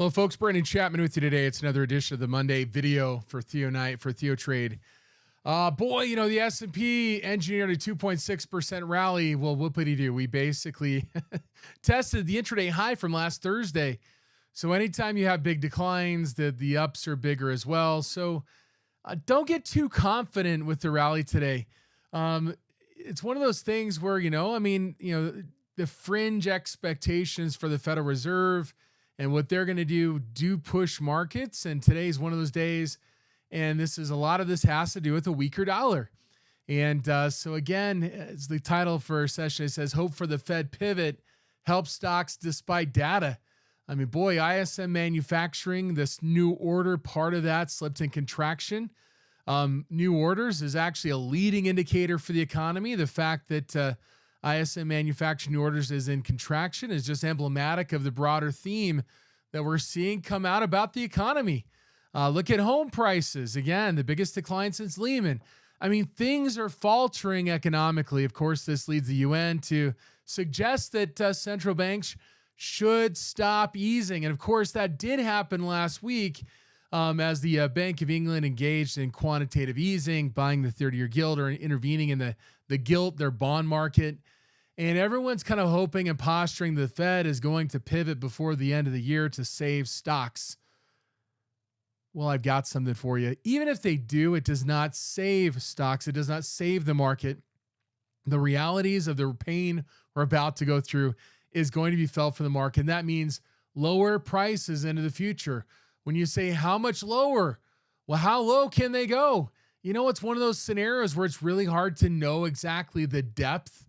Hello, folks. Brandon Chapman with you today. It's another edition of the Monday video for Theo Night for TheoTrade. The S&P engineered a 2.6% rally. Well, whoopity-doo. We basically tested the intraday high from last Thursday. So anytime you have big declines, the ups are bigger as well. So don't get too confident with the rally today. It's one of those things where, the fringe expectations for the Federal Reserve and what they're going to do push markets. And today's one of those days. And a lot of this has to do with a weaker dollar. And so again, as the title for our session, it says, hope for the Fed pivot helps stocks despite data. I mean, boy, ISM Manufacturing, this new order, part of that slipped in contraction. New orders is actually a leading indicator for the economy. The fact that ISM Manufacturing New Orders is in contraction is just emblematic of the broader theme that we're seeing come out about the economy. Look at home prices. Again, the biggest decline since Lehman. I mean, things are faltering economically. Of course, this leads the UN to suggest that central banks should stop easing. And of course, that did happen last week as the Bank of England engaged in quantitative easing, buying the 30-year gilt or intervening in the gilt, their bond market. And everyone's kind of hoping and posturing the Fed is going to pivot before the end of the year to save stocks. Well, I've got something for you. Even if they do, it does not save stocks. It does not save the market. The realities of the pain we're about to go through is going to be felt for the market. And that means lower prices into the future. When you say how much lower, well, how low can they go? It's one of those scenarios where it's really hard to know exactly the depth.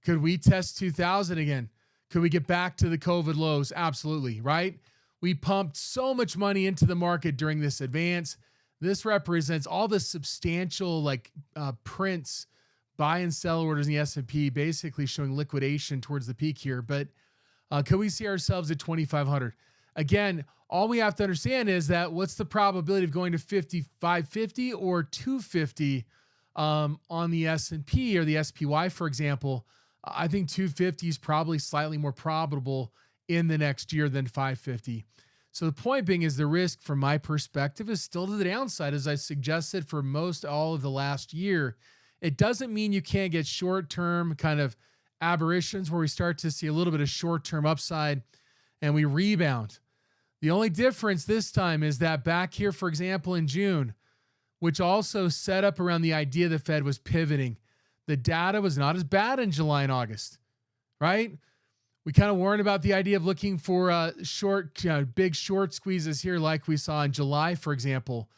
Could we test 2000 again? Could we get back to the COVID lows? Absolutely, right? We pumped so much money into the market during this advance. This represents all the substantial prints, buy and sell orders in the S&P, basically showing liquidation towards the peak here. But could we see ourselves at 2,500? Again, all we have to understand is that what's the probability of going to 550 or 250 on the S&P or the SPY, for example? I think 250 is probably slightly more probable in the next year than 550. So the point being is the risk from my perspective is still to the downside, as I suggested for most all of the last year. It doesn't mean you can't get short-term kind of aberrations where we start to see a little bit of short-term upside and we rebound. The only difference this time is that back here, for example, in June, which also set up around the idea the Fed was pivoting, the data was not as bad in July and August, right? We kind of warned about the idea of looking for big short squeezes here like we saw in July, for example.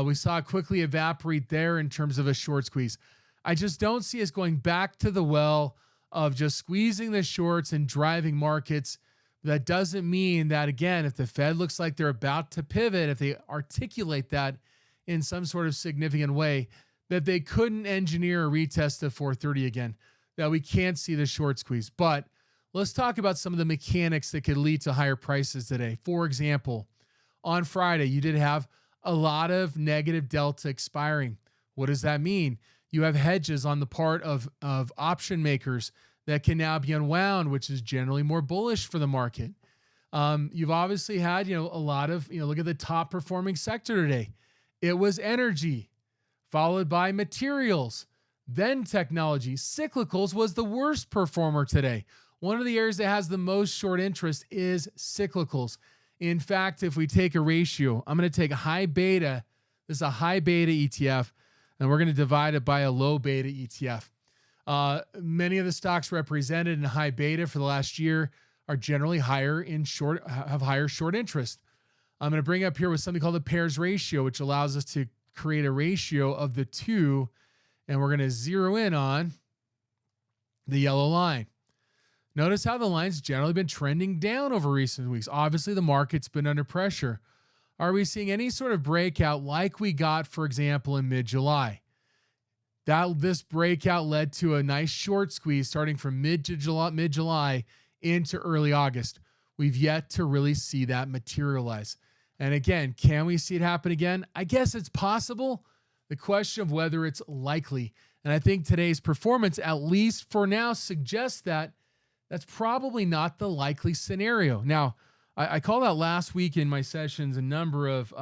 We saw it quickly evaporate there in terms of a short squeeze. I just don't see us going back to the well of just squeezing the shorts and driving markets. That doesn't mean that, again, if the Fed looks like they're about to pivot, if they articulate that in some sort of significant way, that they couldn't engineer a retest of 430 again, that we can't see the short squeeze. But let's talk about some of the mechanics that could lead to higher prices today. For example, on Friday, you did have a lot of negative delta expiring. What does that mean? You have hedges on the part of option makers that can now be unwound, which is generally more bullish for the market. You've obviously had, a lot of, look at the top performing sector today. It was energy, followed by materials, then technology. Cyclicals was the worst performer today. One of the areas that has the most short interest is cyclicals. In fact, if we take a ratio, I'm going to take a high beta. This is a high beta ETF, and we're going to divide it by a low beta ETF. Many of the stocks represented in high beta for the last year are generally higher in short, have higher short interest. I'm going to bring up here with something called the pairs ratio, which allows us to create a ratio of the two, and we're going to zero in on the yellow line. Notice how the line's generally been trending down over recent weeks. Obviously, the market's been under pressure. Are we seeing any sort of breakout like we got, for example, in mid-July? This breakout led to a nice short squeeze starting from mid-July into early August. We've yet to really see that materialize. And again, can we see it happen again? I guess it's possible. The question of whether it's likely. And I think today's performance, at least for now, suggests that that's probably not the likely scenario. Now, I called out last week in my sessions a number of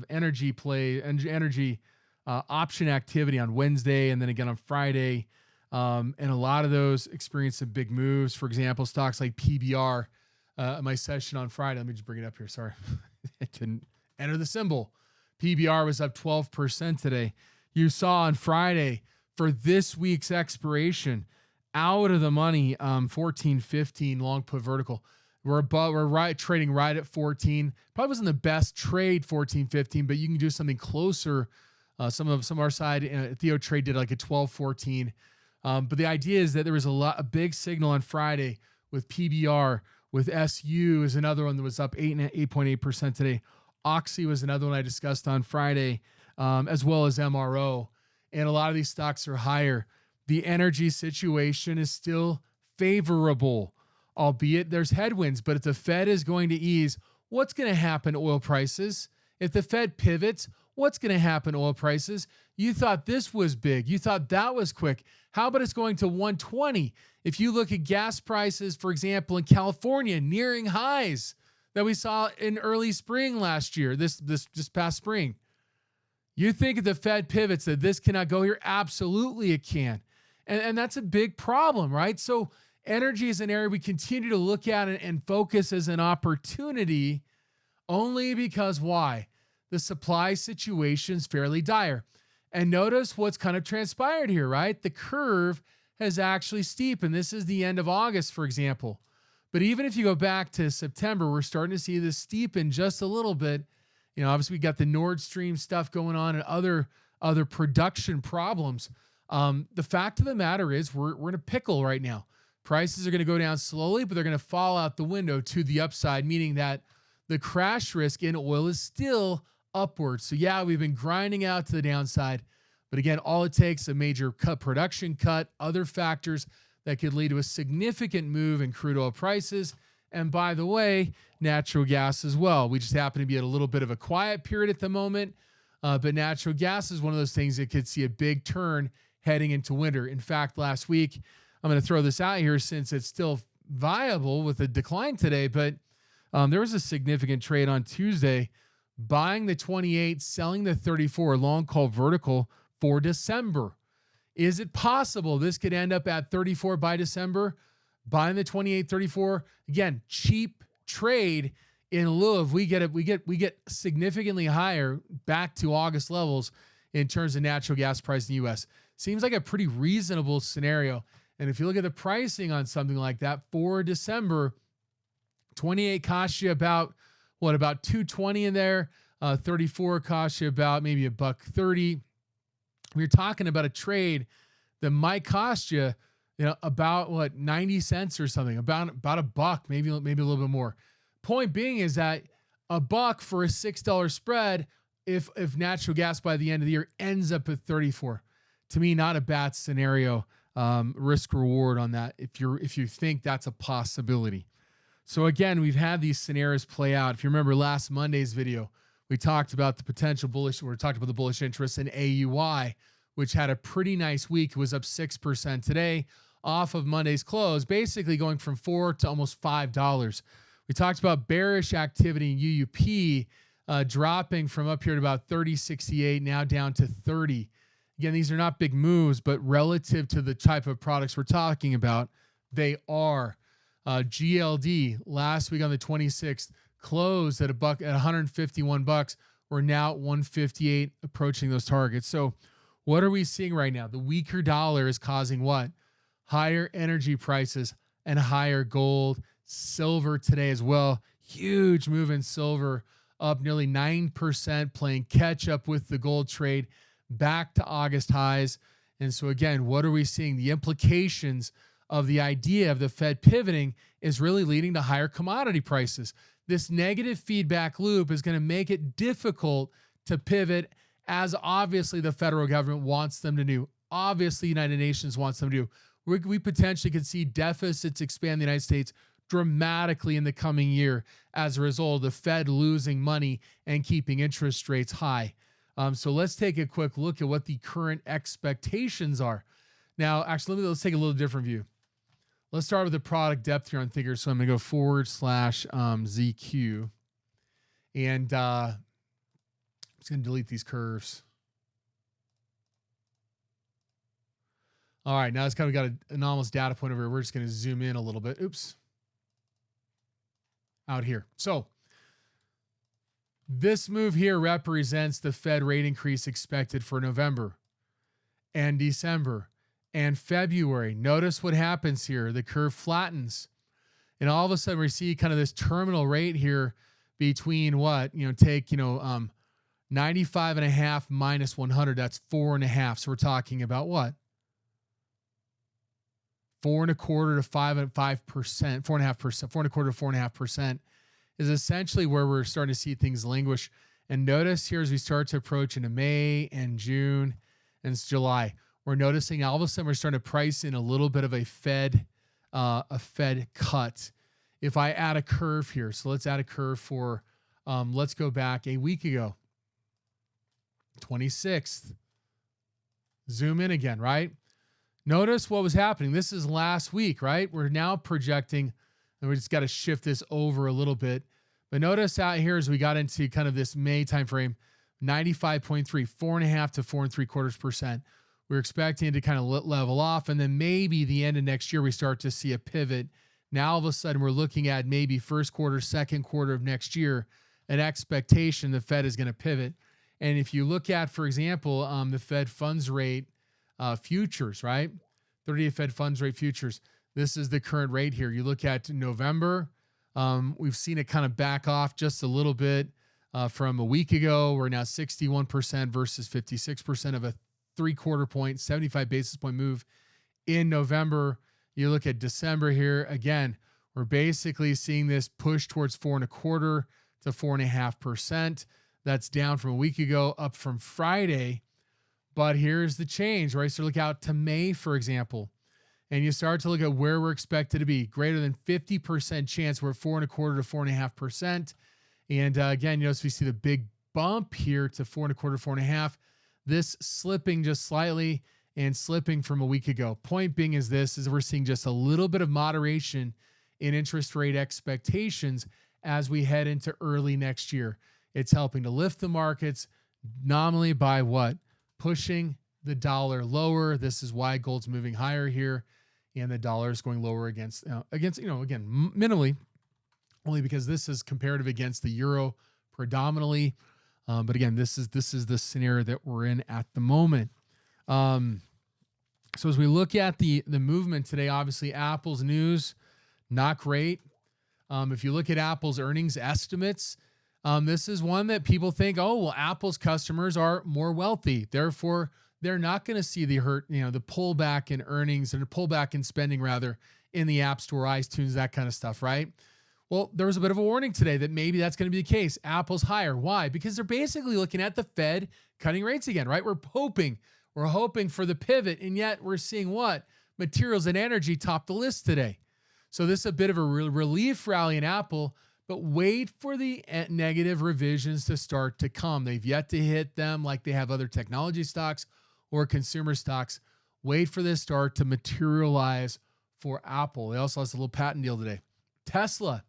energy play and energy option activity on Wednesday and then again on Friday. And a lot of those experienced some big moves. For example, stocks like PBR, my session on Friday. Let me just bring it up here. Sorry. It didn't enter the symbol. PBR was up 12% today. You saw on Friday for this week's expiration, out of the money, 14.15 long put vertical. We're trading right at 14. Probably wasn't the best trade 14.15, but you can do something closer. Some of our side, TheoTrade did like a 12.14. But the idea is that there was a big signal on Friday with PBR, with SU is another one that was up 8.8% today. Oxy was another one I discussed on Friday, as well as MRO. And a lot of these stocks are higher. The energy situation is still favorable, albeit there's headwinds. But if the Fed is going to ease, what's going to happen to oil prices? If the Fed pivots, what's going to happen to oil prices? You thought this was big. You thought that was quick. How about it's going to 120? If you look at gas prices, for example, in California, nearing highs that we saw in early spring last year, this past spring. You think if the Fed pivots that this cannot go here? Absolutely it can. And that's a big problem, right? So energy is an area we continue to look at and focus as an opportunity only because why? The supply situation's fairly dire. And notice what's kind of transpired here, right? The curve has actually steepened. This is the end of August, for example. But even if you go back to September, we're starting to see this steepen just a little bit. You know, obviously we got the Nord Stream stuff going on and other production problems. The fact of the matter is we're in a pickle right now. Prices are going to go down slowly, but they're going to fall out the window to the upside, meaning that the crash risk in oil is still upward. So yeah, we've been grinding out to the downside, but again, all it takes is a major production cut, other factors that could lead to a significant move in crude oil prices. And by the way, natural gas as well. We just happen to be at a little bit of a quiet period at the moment, but natural gas is one of those things that could see a big turn heading into winter. In fact, last week, I'm going to throw this out here since it's still viable with a decline today, but there was a significant trade on Tuesday, buying the 28, selling the 34, long call vertical for December. Is it possible this could end up at 34 by December? Buying the 28, 34, again, cheap trade in lieu of we get significantly higher back to August levels in terms of natural gas price in the U.S. Seems like a pretty reasonable scenario. And if you look at the pricing on something like that for December, 28 costs you about 220 in there. 34 costs you about maybe $1.30. We're talking about a trade that might cost you, about 90 cents or something, about a buck, maybe a little bit more. Point being is that $1 for a $6 spread, if natural gas by the end of the year ends up at 34, to me, not a bad scenario. Risk reward on that if you think that's a possibility. So again, we've had these scenarios play out. If you remember last Monday's video, we talked about the potential bullish, we talked about the bullish interest in AUI, which had a pretty nice week. It was up 6% today off of Monday's close, basically going from $4 to almost $5. We talked about bearish activity in UUP, dropping from up here to about 30.68, now down to 30. Again, these are not big moves, but relative to the type of products we're talking about, they are. GLD last week on the 26th closed at $151. We're now at 158, approaching those targets. So what are we seeing right now? The weaker dollar is causing what? Higher energy prices and higher gold, silver today as well. Huge move in silver, up nearly 9%, playing catch up with the gold trade back to August highs. And so again, what are we seeing? The implications of the idea of the Fed pivoting is really leading to higher commodity prices. This negative feedback loop is going to make it difficult to pivot, as obviously the federal government wants them to do. Obviously, the United Nations wants them to do. We potentially could see deficits expand in the United States dramatically in the coming year as a result of the Fed losing money and keeping interest rates high. So let's take a quick look at what the current expectations are. Now, actually, let's take a little different view. Let's start with the product depth here on Thinkorswim. So I'm going to go /ZQ. And I'm just going to delete these curves. All right, now it's kind of got an anomalous data point over here. We're just going to zoom in a little bit. Oops. Out here. So this move here represents the Fed rate increase expected for November and December and February. Notice what happens here. The curve flattens. And all of a sudden we see kind of this terminal rate here between what? Take, 95.5 minus 100. That's 4.5. So we're talking about what? 4.25% to 5%, 4.5%, 4.25% to 4.5% is essentially where we're starting to see things languish. And notice here as we start to approach into May and June and July, we're noticing all of a sudden we're starting to price in a little bit of a Fed cut. If I add a curve here, so let's add a curve for, let's go back a week ago, 26th. Zoom in again, right? Notice what was happening. This is last week, right? We're now projecting, and we just got to shift this over a little bit. But notice out here as we got into kind of this May timeframe, 95.3, 4.5 to 4.75%. We're expecting it to kind of level off, and then maybe the end of next year we start to see a pivot. Now all of a sudden we're looking at maybe first quarter, second quarter of next year, an expectation the Fed is going to pivot. And if you look at, for example, the Fed funds rate futures, right? 30-day Fed funds rate futures. This is the current rate here. You look at November. We've seen it kind of back off just a little bit from a week ago. We're now 61% versus 56% of a 3/4 point, 75 basis point move in November. You look at December here. Again, we're basically seeing this push towards 4.25% to 4.5%. That's down from a week ago, up from Friday. But here's the change, right? So look out to May, for example, and you start to look at where we're expected to be. Greater than 50% chance we're at 4.25% to 4.5%. And again, you notice we see the big bump here to 4.25%, 4.5%. This slipping just slightly and slipping from a week ago. Point being is we're seeing just a little bit of moderation in interest rate expectations as we head into early next year. It's helping to lift the markets nominally by what? Pushing the dollar lower. This is why gold's moving higher here, and the dollar is going lower against again, minimally, only because this is comparative against the euro predominantly. But again, this is the scenario that we're in at the moment. So as we look at the movement today, obviously Apple's news, not great. If you look at Apple's earnings estimates, this is one that people think, oh, well, Apple's customers are more wealthy. Therefore, they're not going to see the pullback in earnings and the pullback in spending rather in the App Store, iTunes, that kind of stuff, right? Well, there was a bit of a warning today that maybe that's going to be the case. Apple's higher. Why? Because they're basically looking at the Fed cutting rates again, right? We're hoping for the pivot, and yet we're seeing what? Materials and energy top the list today. So this is a bit of a relief rally in Apple, but wait for the negative revisions to start to come. They've yet to hit them like they have other technology stocks or consumer stocks. Wait for this start to materialize for Apple. They also lost a little patent deal today. Tesla,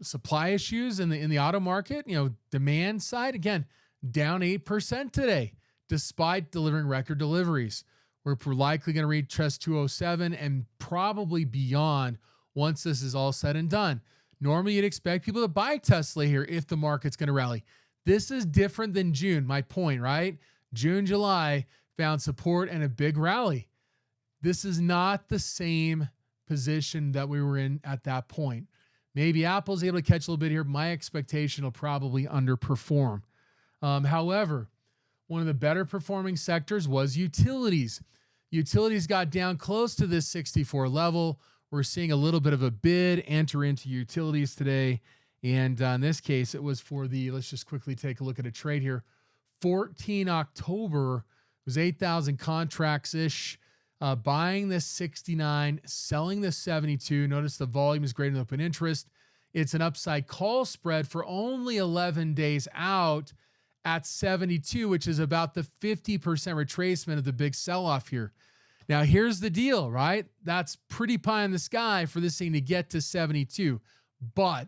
supply issues in the auto market, demand side, again, down 8% today, despite delivering record deliveries. We're likely going to reach Trust 207 and probably beyond once this is all said and done. Normally, you'd expect people to buy Tesla here if the market's going to rally. This is different than June, my point, right? June, July found support and a big rally. This is not the same position that we were in at that point. Maybe Apple's able to catch a little bit here. My expectation will probably underperform. However, one of the better performing sectors was utilities. Utilities got down close to this 64 level. We're seeing a little bit of a bid enter into utilities today. And in this case, it was for let's just quickly take a look at a trade here. 14 October, it was 8,000 contracts-ish. Buying the 69, selling the 72. Notice the volume is greater than open interest. It's an upside call spread for only 11 days out at 72, which is about the 50% retracement of the big sell-off here. Now, here's the deal, right? That's pretty pie in the sky for this thing to get to 72. But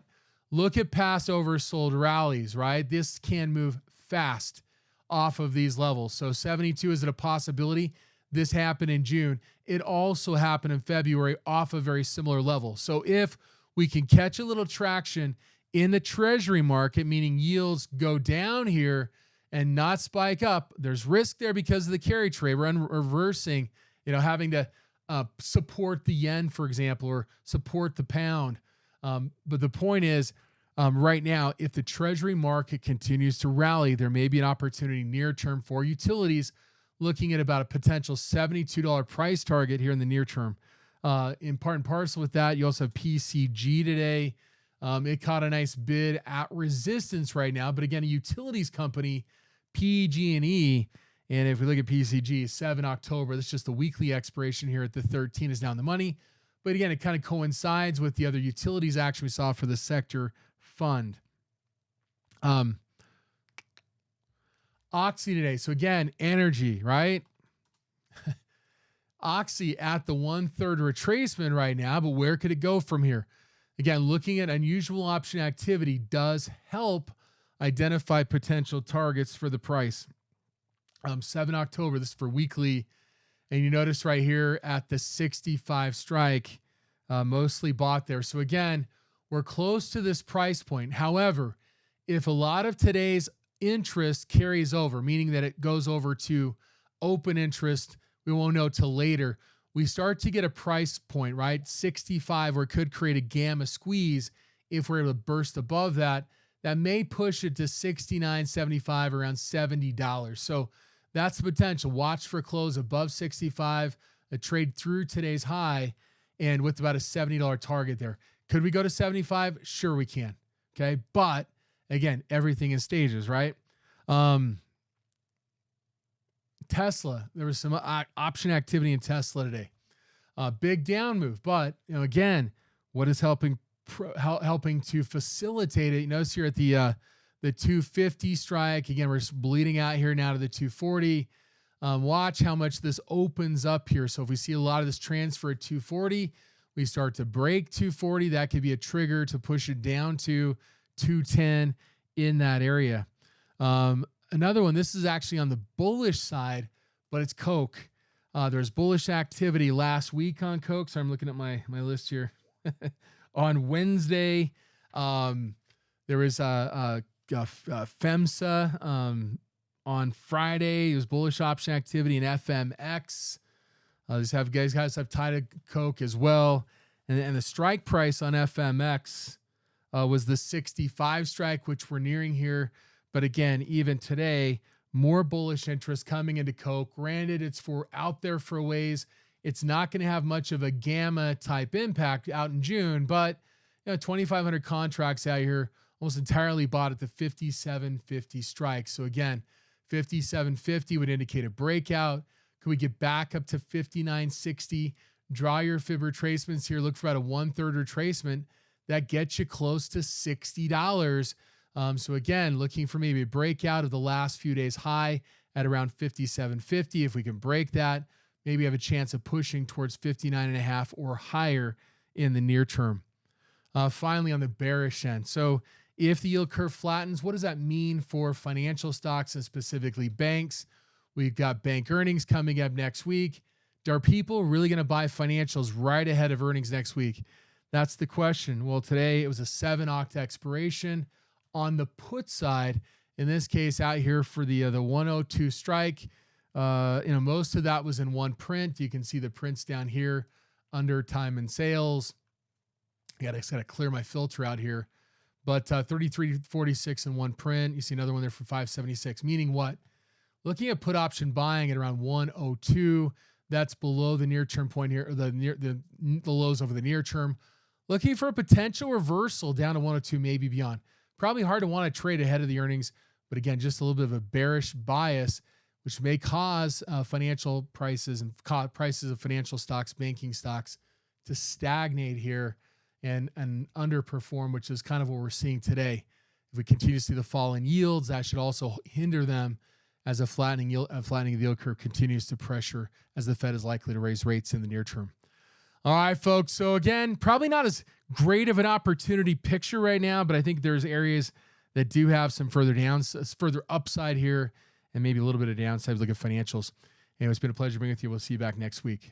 look at past oversold rallies, right? This can move fast off of these levels. So 72, is it a possibility? This happened in June. It also happened in February off a very similar level. So if we can catch a little traction in the treasury market, meaning yields go down here and not spike up, there's risk there because of the carry trade. We're reversing, having to support the yen, for example, or support the pound. But the point is, right now, if the treasury market continues to rally, there may be an opportunity near term for utilities, looking at about a potential $72 price target here in the near term. In part and parcel with that, you also have PCG today. It caught a nice bid at resistance right now, but again, a utilities company, PG&E, and if we look at PCG, 7 October, that's just the weekly expiration here at the 13 is down the money. But again, it kind of coincides with the other utilities action we saw for the sector fund. Oxy today. So again, energy, right? Oxy at the 1/3 retracement right now, but where could it go from here? Again, looking at unusual option activity does help identify potential targets for the price. 7 October, this is for weekly. And you notice right here at the 65 strike, mostly bought there. So again, we're close to this price point. However, if a lot of today's interest carries over, meaning that it goes over to open interest, we won't know till later. We start to get a price point, right? 65, where it could create a gamma squeeze. If we're able to burst above that, that may push it to 69.75, around $70. So that's the potential. Watch for close above 65, a trade through today's high, and with about a $70 target there. Could we go to 75? Sure we can. Okay. But again, everything in stages, right? Tesla, there was some option activity in Tesla today. Big down move, but again, what is helping to facilitate it? You notice here at the 250 strike, again, we're bleeding out here now to the 240. Watch how much this opens up here. So if we see a lot of this transfer at 240, we start to break 240. That could be a trigger to push it down to 210 in that area. Another one, this is actually on the bullish side, but it's Coke. There's bullish activity last week on Coke. So I'm looking at my list here. On Wednesday, there was FEMSA. On Friday, it was bullish option activity in FMX. Guys have tied to Coke as well. And the strike price on FMX was the 65 strike, which we're nearing here. But again, even today, more bullish interest coming into Coke. Granted, it's out there for a ways. It's not going to have much of a gamma type impact out in June, but 2,500 contracts out here, almost entirely bought at the 57.50 strike. So again, 57.50 would indicate a breakout. Could we get back up to 59.60? Draw your fib retracements here. Look for about a 1/3 retracement. That gets you close to $60. So again, looking for maybe a breakout of the last few days high at around 57.50. If we can break that, maybe have a chance of pushing towards 59.5 or higher in the near term. Finally, on the bearish end. So if the yield curve flattens, what does that mean for financial stocks and specifically banks? We've got bank earnings coming up next week. Are people really going to buy financials right ahead of earnings next week? That's the question. Well, today it was a 7 oct expiration. On the put side, in this case out here for the 102 strike, most of that was in one print. You can see the prints down here under time and sales. I just got to clear my filter out here. But 33.46 in one print. You see another one there for 576. Meaning what? Looking at put option buying at around 102. That's below the near term point here, or the lows over the near term. Looking for a potential reversal down to 102, maybe beyond. Probably hard to want to trade ahead of the earnings, but again, just a little bit of a bearish bias, which may cause financial prices and prices of financial stocks, banking stocks, to stagnate here and underperform, which is kind of what we're seeing today. If we continue to see the fall in yields, that should also hinder them as a flattening of the yield curve continues to pressure as the Fed is likely to raise rates in the near term. All right, folks. So again, probably not as great of an opportunity picture right now, but I think there's areas that do have some further upside here and maybe a little bit of downside. Look at financials. Anyway, it's been a pleasure being with you. We'll see you back next week.